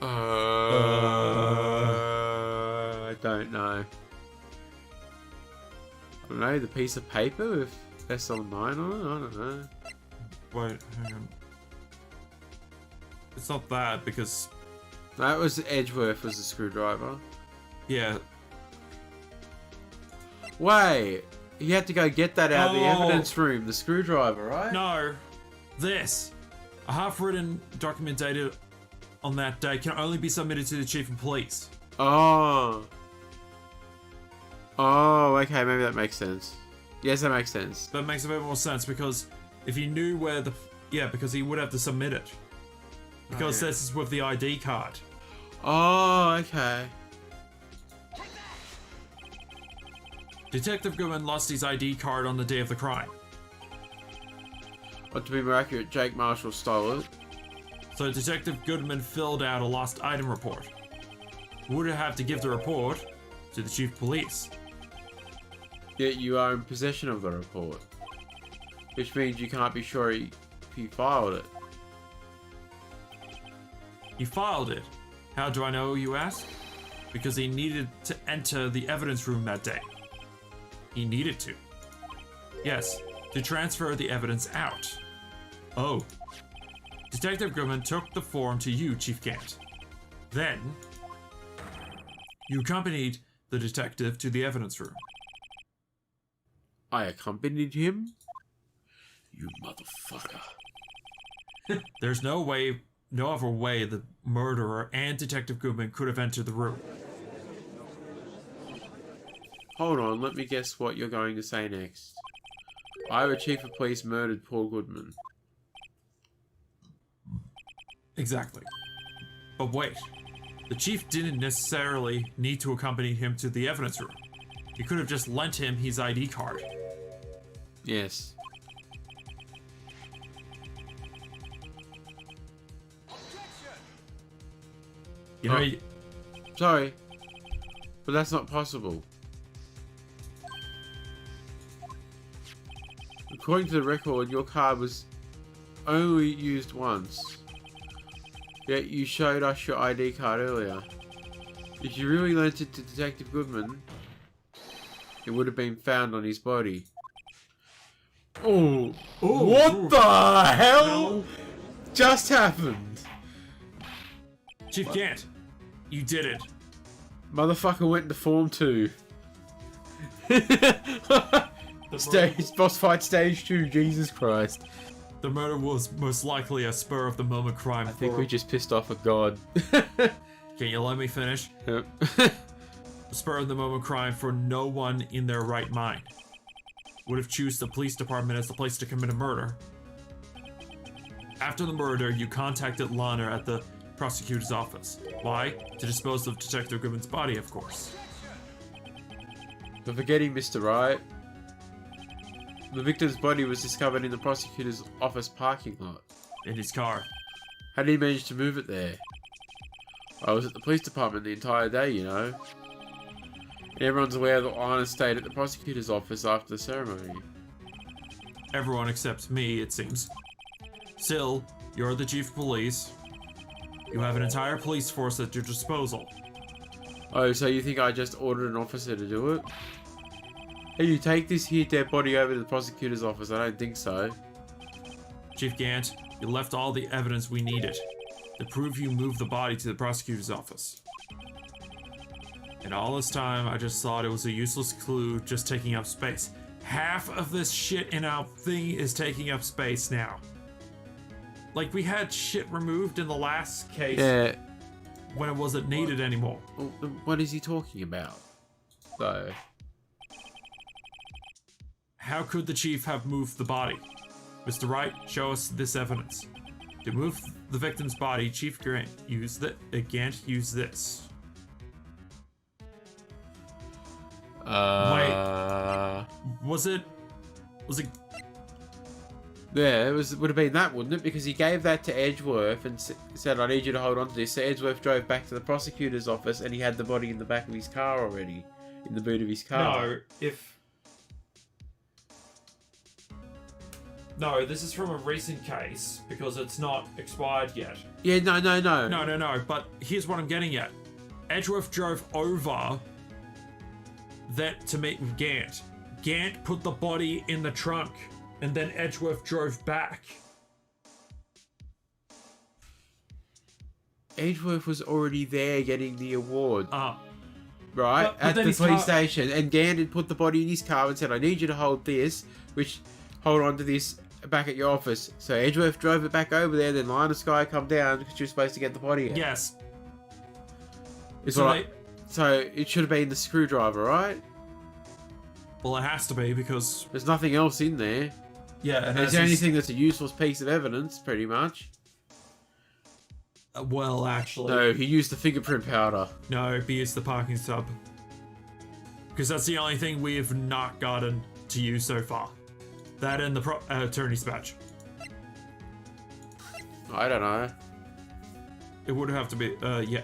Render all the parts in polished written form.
I don't know. I don't know, the piece of paper with SL9 on it? I don't know. Wait, hang on. It's not that, because... That was Edgeworth was the screwdriver. Yeah. Wait! You had to go get that out of the evidence room, the screwdriver, right? No! This! A half-written document dated on that day can only be submitted to the Chief of Police. Oh. Oh, okay, maybe that makes sense. Yes, that makes sense. That makes a bit more sense, because if he knew where the... Yeah, because he would have to submit it. Because this is with the ID card. Oh, okay. Detective Goodman lost his ID card on the day of the crime. But to be more accurate, Jake Marshall stole it. So Detective Goodman filled out a lost item report. Would have to give the report to the Chief of Police. Yet you are in possession of the report. Which means you can't be sure he filed it. He filed it. How do I know, you ask? Because he needed to enter the evidence room that day. He needed to. Yes, to transfer the evidence out. Oh. Detective Goodman took the form to you, Chief Gant. Then, you accompanied the detective to the evidence room. I accompanied him? You motherfucker. There's no other way the murderer and Detective Goodman could have entered the room. Hold on, let me guess what you're going to say next. Iowa Chief of Police murdered Paul Goodman. Exactly. But wait. The chief didn't necessarily need to accompany him to the evidence room. He could have just lent him his ID card. Yes. You know, Sorry, but that's not possible. According to the record, your card was only used once. Yet you showed us your ID card earlier. If you really lent it to Detective Goodman, it would have been found on his body. Oh, what the hell just happened? Chief Gant, you did it. Motherfucker went to Form 2. Stage boss fight stage 2, Jesus Christ. The murder was most likely a spur of the moment crime. I think we just pissed off a god. Can you let me finish? Yep. A spur of the moment crime for no one in their right mind would have choose the police department as the place to commit a murder. After the murder, you contacted Lana at the prosecutor's office. Why? To dispose of Detective Goodman's body, of course. We're forgetting Mr. Wright. The victim's body was discovered in the prosecutor's office parking lot. In his car. How did he manage to move it there? I was at the police department the entire day, you know. And everyone's aware that Lana stayed at the prosecutor's office after the ceremony. Everyone except me, it seems. Still, you're the chief of police. You have an entire police force at your disposal. Oh, so you think I just ordered an officer to do it? Hey, you take this here dead body over to the prosecutor's office. I don't think so. Chief Gant, you left all the evidence we needed to prove you moved the body to the prosecutor's office. And all this time, I just thought it was a useless clue just taking up space. Half of this shit in our thing is taking up space now. Like, we had shit removed in the last case when it wasn't needed anymore. What is he talking about? So... How could the chief have moved the body? Mr. Wright, show us this evidence. To move the victim's body, Chief Gant used this. Wait. Was it? Yeah, would have been that, wouldn't it? Because he gave that to Edgeworth and said, I need you to hold on to this. So Edgeworth drove back to the prosecutor's office and he had the body in the back of his car already. In the boot of his car. No, if... No, this is from a recent case because it's not expired yet. Yeah, no. No, but here's what I'm getting at. Edgeworth drove over that to meet with Gant. Gant put the body in the trunk, and then Edgeworth drove back. Edgeworth was already there getting the award. But Right? At then the his police car- station. And Gant had put the body in his car and said, I need you to hold this, hold on to this back at your office. So Edgeworth drove it back over there, then Line of Sky come down because she was supposed to get the body out. Yes. So it should have been the screwdriver, right? Well, it has to be because... There's nothing else in there. Yeah, and Is there anything that's a useless piece of evidence, pretty much? Well, actually... No, he used the fingerprint powder. No, it's the parking sub. Because that's the only thing we have not gotten to use so far. That and the attorney's badge. I don't know. It would have to be,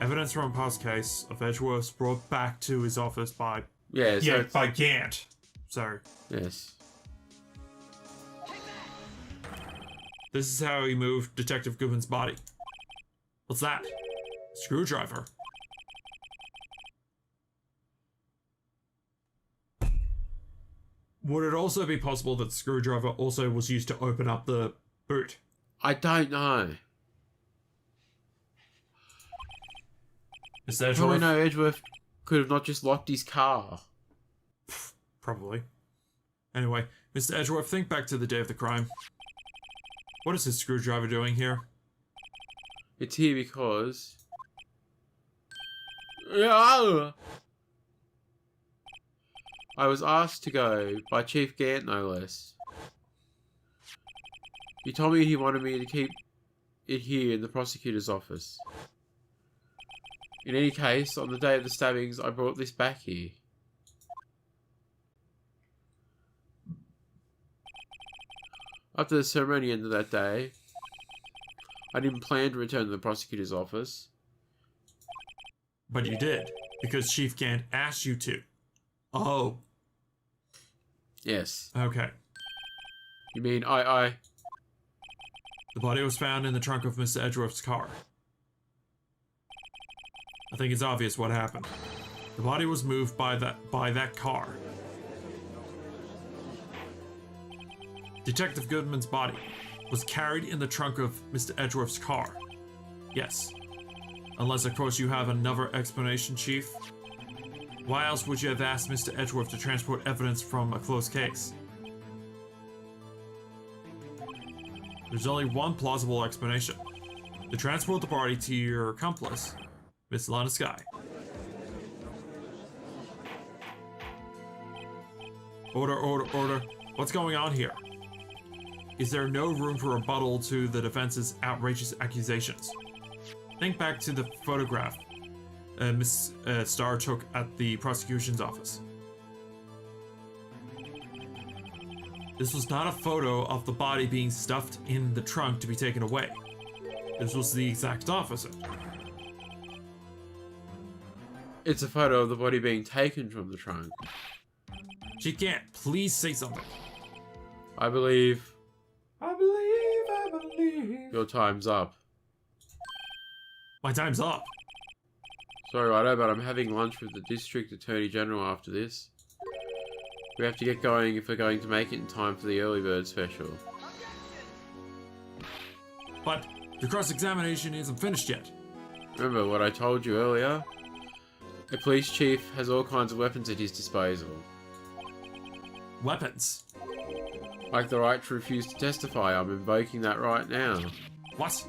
evidence from a past case of Edgeworth's brought back to his office by... Yeah, so by Gant. So... Yes. This is how he moved Detective Goodman's body. What's that? Screwdriver. Would it also be possible that the screwdriver also was used to open up the boot? I don't know. Is that Probably no, Edgeworth could have not just locked his car. Probably. Anyway, Mr. Edgeworth, think back to the day of the crime. What is this screwdriver doing here? It's here because... I was asked to go by Chief Gant, no less. He told me he wanted me to keep it here in the prosecutor's office. In any case, on the day of the stabbings, I brought this back here. After the ceremony ended that day, I didn't plan to return to the prosecutor's office. But you did, because Chief Gant asked you to. Oh. Yes. Okay. You mean I... The body was found in the trunk of Mr. Edgeworth's car. I think it's obvious what happened. The body was moved by that car. Detective Goodman's body was carried in the trunk of Mr. Edgeworth's car. Yes. Unless, of course, you have another explanation, Chief. Why else would you have asked Mr. Edgeworth to transport evidence from a closed case? There's only one plausible explanation. To transport the body to your accomplice, Miss Lana Sky. Order. What's going on here? Is there no room for rebuttal to the defense's outrageous accusations? Think back to the photograph Miss Starr took at the prosecution's office. This was not a photo of the body being stuffed in the trunk to be taken away. This was the exact opposite. It's a photo of the body being taken from the trunk. She can't. Please say something. I believe I believe. your time's up. My time's up. Sorry, Righto, but I'm having lunch with the District Attorney General after this. We have to get going if we're going to make it in time for the early bird special. But the cross-examination isn't finished yet. Remember what I told you earlier? The police chief has all kinds of weapons at his disposal. Weapons? Like the right to refuse to testify, I'm invoking that right now. What?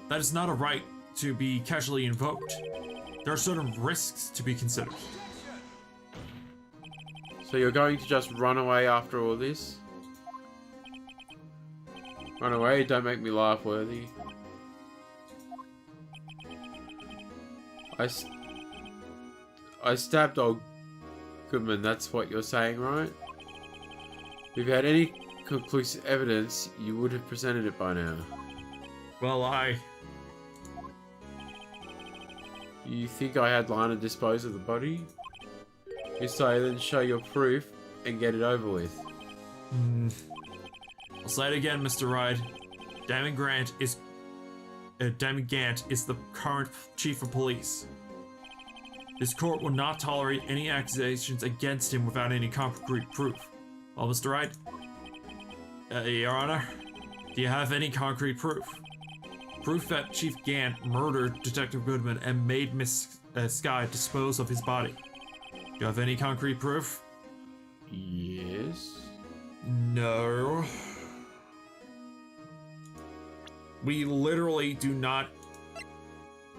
That is not a right to be casually invoked. There are certain risks to be considered. So you're going to just run away after all this? Run away? Don't make me laugh, Worthy. I stabbed old Goodman, that's what you're saying, right? If you had any conclusive evidence, you would have presented it by now. Well, You think I had Lana dispose of the body? If so, then show your proof and get it over with. Say it again, Mr. Wright. Damon Gant is the current chief of police. This court will not tolerate any accusations against him without any concrete proof. Well, Mr. Wright, Your Honor, do you have any concrete proof? Proof that Chief Gant murdered Detective Goodman and made Miss Sky dispose of his body. Do you have any concrete proof? Yes. No. We literally do not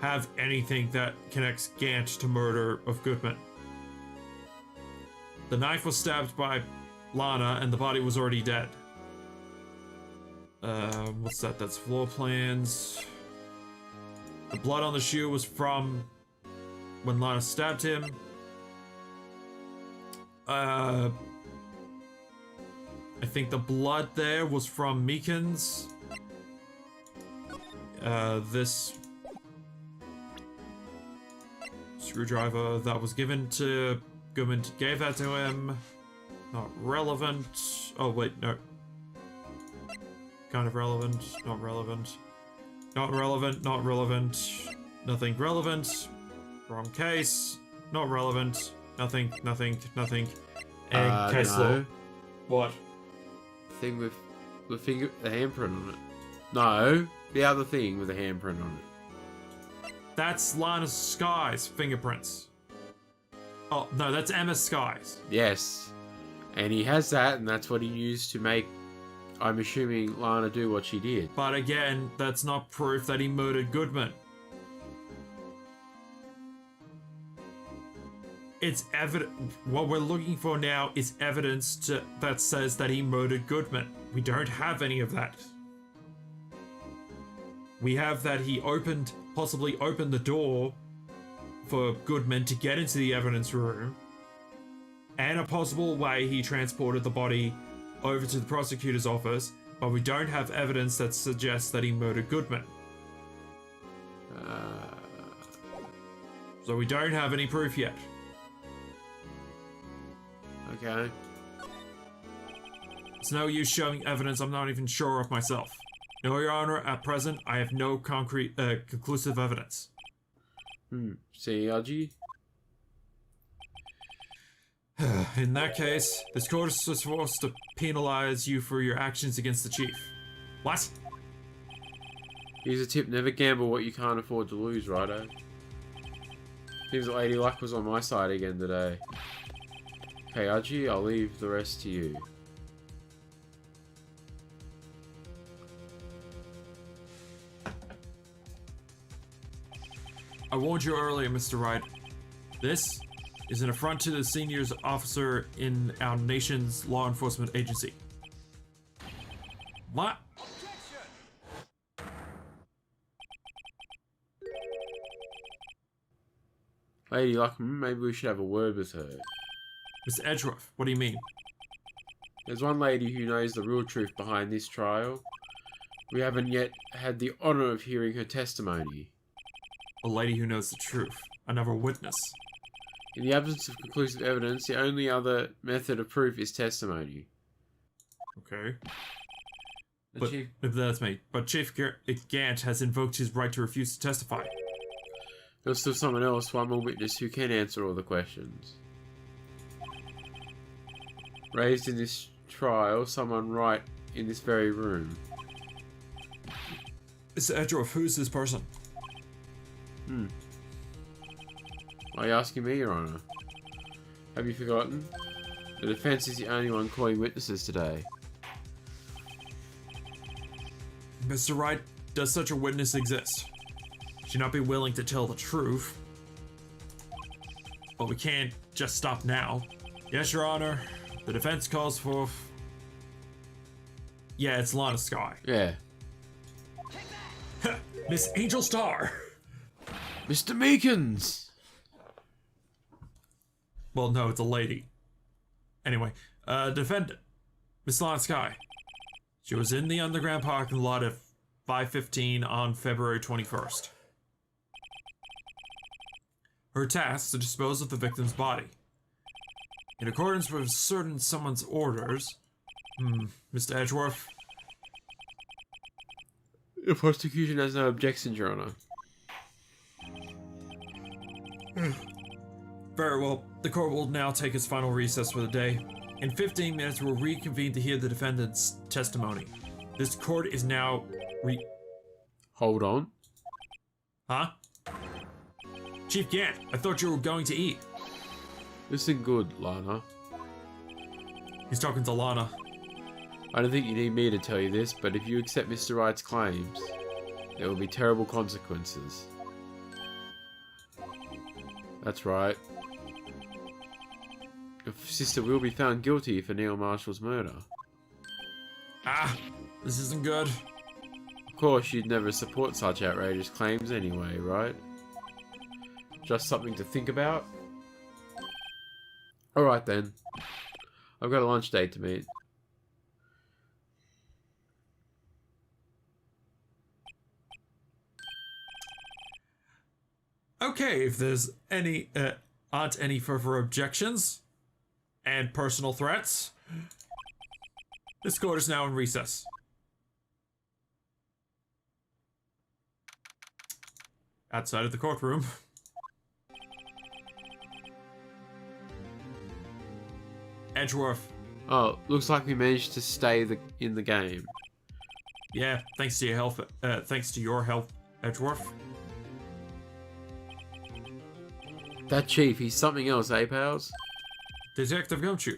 have anything that connects Gant to murder of Goodman. The knife was stabbed by Lana and the body was already dead. What's that? That's floor plans. The blood on the shoe was from when Lana stabbed him. I think the blood there was from Meekins. This screwdriver that was given to Goodman gave that to him. Not relevant. Oh wait, no. Kind of relevant, not relevant. Not relevant, not relevant. Nothing relevant. Wrong case. Not relevant. Nothing, nothing, nothing. And case law. What? Thing with the handprint on it. No, the other thing with the handprint on it. That's Lana Sky's fingerprints. Oh, no, that's Emma Sky's. Yes. And he has that, and that's what he used to make, I'm assuming, Lana do what she did. But again, that's not proof that he murdered Goodman. It's evident. What we're looking for now is evidence that says that he murdered Goodman. We don't have any of that. We have that he possibly opened the door for Goodman to get into the evidence room, and a possible way he transported the body over to the prosecutor's office, but we don't have evidence that suggests that he murdered Goodman. So we don't have any proof yet. Okay. It's no use showing evidence I'm not even sure of myself. No, Your Honor, at present, I have no concrete, conclusive evidence. CRG? In that case, this court is forced to penalize you for your actions against the chief. What? Here's a tip, never gamble what you can't afford to lose, righto? Seems like Lady Luck was on my side again today. Okay, Archie, I'll leave the rest to you. I warned you earlier, Mr. Wright. This is an affront to the senior officer in our nation's law enforcement agency. What? Lady Luck, maybe we should have a word with her. Mr. Edgeworth, what do you mean? There's one lady who knows the real truth behind this trial. We haven't yet had the honor of hearing her testimony. A lady who knows the truth. Another witness. In the absence of conclusive evidence, the only other method of proof is testimony. Okay. That's me. But Chief Gant has invoked his right to refuse to testify. There's still someone else, one more witness who can answer all the questions. Raised in this trial, someone right in this very room. Mr. Edgeworth, who's this person? Are you asking me, Your Honor? Have you forgotten? The defense is the only one calling witnesses today. Mr. Wright, does such a witness exist? Should not be willing to tell the truth. But we can't just stop now. Yes, Your Honor. The defense calls for... Yeah, it's Lana Sky. Yeah. Miss Angel Star! Mr. Meekins! Well, no, it's a lady. Anyway, defendant, Miss Lana Sky. She was in the underground parking lot at 5:15 on February 21st. Her task to dispose of the victim's body. In accordance with certain someone's orders, Mr. Edgeworth, The prosecution has no objections, Your Honor. Very well. The court will now take its final recess for the day. In 15 minutes, we'll reconvene to hear the defendant's testimony. This court is now Hold on. Huh? Chief Gant, I thought you were going to eat. Listen good, Lana. He's talking to Lana. I don't think you need me to tell you this, but if you accept Mr. Wright's claims, there will be terrible consequences. That's right. Your sister will be found guilty for Neil Marshall's murder. Ah, this isn't good. Of course, you'd never support such outrageous claims anyway, right? Just something to think about? Alright then. I've got a lunch date to meet. Okay, if there's aren't any further objections and personal threats, this court is now in recess. Outside of the courtroom. Edgeworth. Oh, looks like we managed to stay in the game. Yeah, thanks to your help. Thanks to your help, Edgeworth. That chief, he's something else, eh, pals? Detective Gumshoe.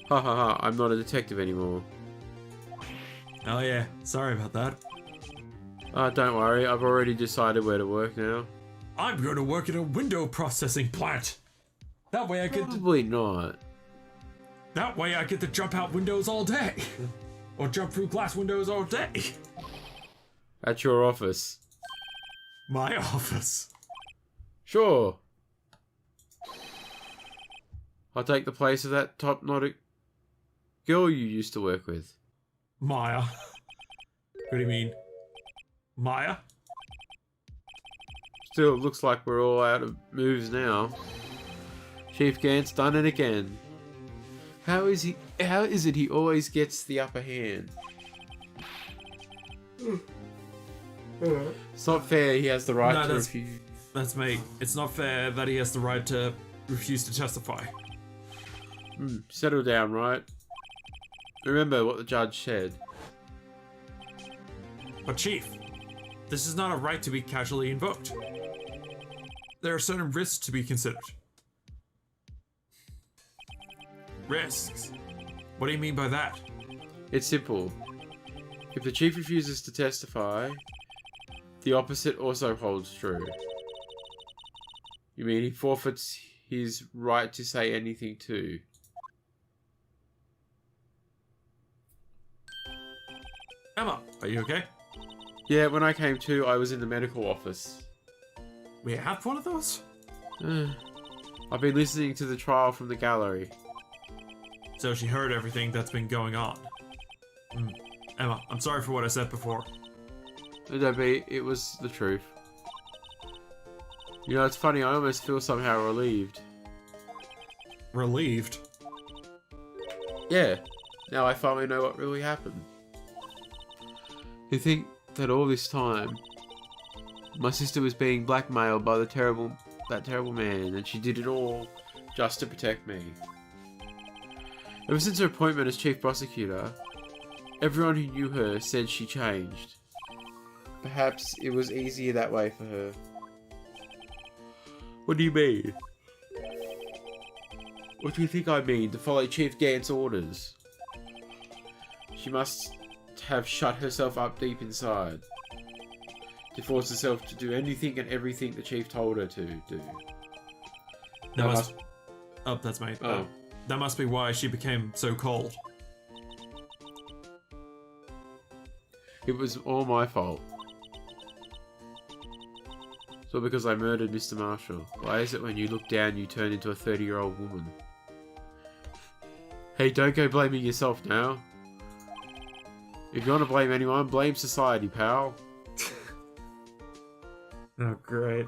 Ha ha ha, I'm not a detective anymore. Oh yeah, sorry about that. Don't worry, I've already decided where to work now. I'm going to work at a window processing plant. That way I get to, Probably not. that way I get to jump out windows all day. Or jump through glass windows all day. At your office. My office. Sure. I'll take the place of that top-knotted girl you used to work with. Maya. What do you mean? Maya? Still, it looks like we're all out of moves now. Chief Gant's done it again. How is it he always gets the upper hand? It's not fair he has the right to refuse. That's me. It's not fair that he has the right to refuse to testify. Settle down, right? Remember what the judge said. But Chief, this is not a right to be casually invoked. There are certain risks to be considered. Risks? What do you mean by that? It's simple. If the chief refuses to testify, the opposite also holds true. You mean he forfeits his right to say anything too? Emma, are you okay? Yeah, when I came to, I was in the medical office. We have one of those? I've been listening to the trial from the gallery. So she heard everything that's been going on. Emma, I'm sorry for what I said before. Don't be, it was the truth. You know, it's funny, I almost feel somehow relieved. Relieved? Yeah, now I finally know what really happened. You think that all this time, my sister was being blackmailed by that terrible man, and she did it all just to protect me. Ever since her appointment as chief prosecutor, everyone who knew her said she changed. Perhaps it was easier that way for her. What do you mean? What do you think I mean? To follow Chief Gant's orders? She must have shut herself up deep inside. To force herself to do anything and everything the chief told her to do. Oh, that's my... Oh. That must be why she became so cold. It was all my fault. So because I murdered Mr. Marshall. Why is it when you look down you turn into a 30-year-old woman? Hey, don't go blaming yourself now. If you want to blame anyone, blame society, pal. Oh, great.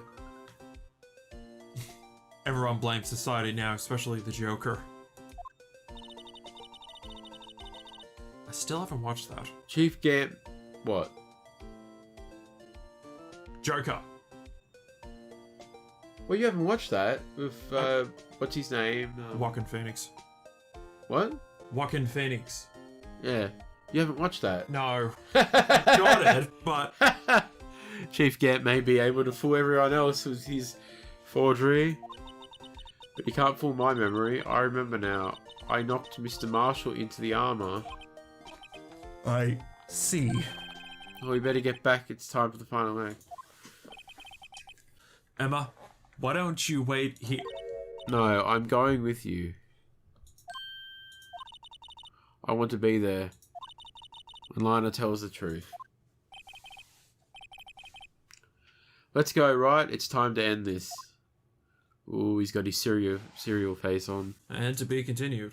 Everyone blames society now, especially the Joker. I still haven't watched that. Chief Gant... What? Joker. Well, you haven't watched that with, what's his name? Joaquin Phoenix. What? Joaquin Phoenix. Yeah. You haven't watched that? No. Got it, but... Chief Gant may be able to fool everyone else with his forgery, but he can't fool my memory. I remember now. I knocked Mr. Marshall into the armor. I see. Oh, we better get back. It's time for the final act. Emma, why don't you wait here? No, I'm going with you. I want to be there when Lana tells the truth. Let's go, Wright. It's time to end this. Ooh, he's got his cereal face on. And to be continued.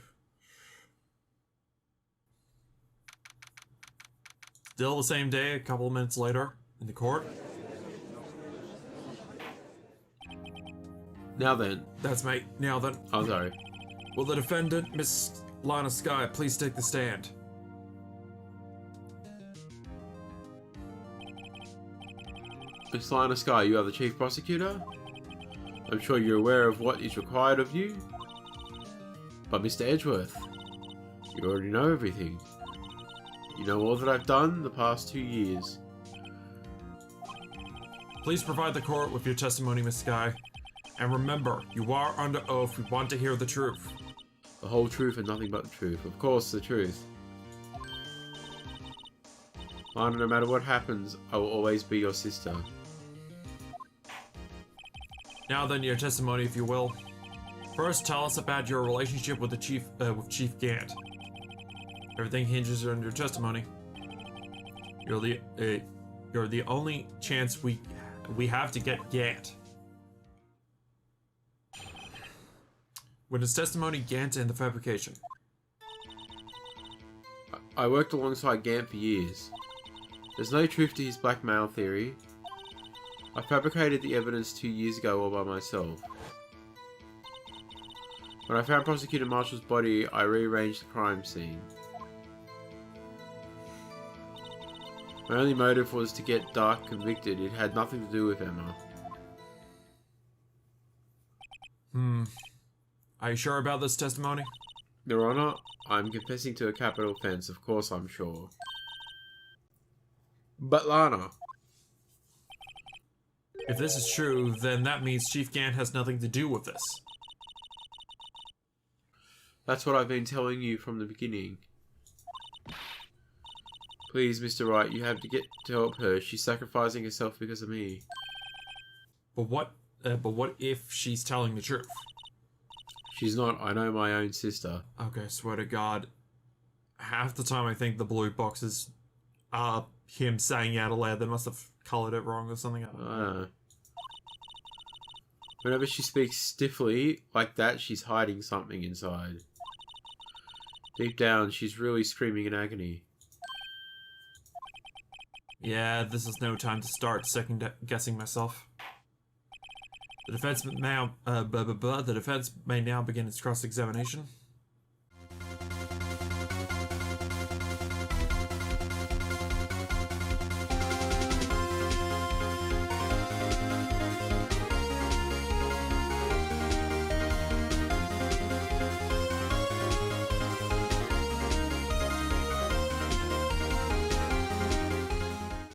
Still the same day, a couple of minutes later, in the court. Now then. That's me. Now then. Oh, sorry. Will the defendant, Miss Lana Skye, please take the stand? Miss Lana Skye, you are the chief prosecutor. I'm sure you're aware of what is required of you. But Mr. Edgeworth, you already know everything. You know all that I've done the past 2 years. Please provide the court with your testimony, Miss Skye. And remember, you are under oath. We want to hear the truth. The whole truth and nothing but the truth. Of course, the truth. Lana, no matter what happens, I will always be your sister. Now then, your testimony, if you will. First, tell us about your relationship with the chief, with Chief Gant. Everything hinges on your testimony. You're the only chance we have to get Gant. With his testimony, Gant and the fabrication. I worked alongside Gant for years. There's no truth to his blackmail theory. I fabricated the evidence 2 years ago all by myself. When I found Prosecutor Marshall's body, I rearranged the crime scene. My only motive was to get Dark convicted. It had nothing to do with Emma. Are you sure about this testimony? Your Honor, I'm confessing to a capital offense. Of course I'm sure. But Lana... If this is true, then that means Chief Gant has nothing to do with this. That's what I've been telling you from the beginning. Please, Mr. Wright, you have to get to help her. She's sacrificing herself because of me. But what if she's telling the truth? She's not. I know my own sister. Okay, swear to God. Half the time I think the blue boxes are him saying out aloud. They must have colored it wrong or something. I don't know. Whenever she speaks stiffly like that, she's hiding something inside. Deep down, she's really screaming in agony. Yeah, this is no time to start second-guessing myself. The defense may now begin its cross-examination.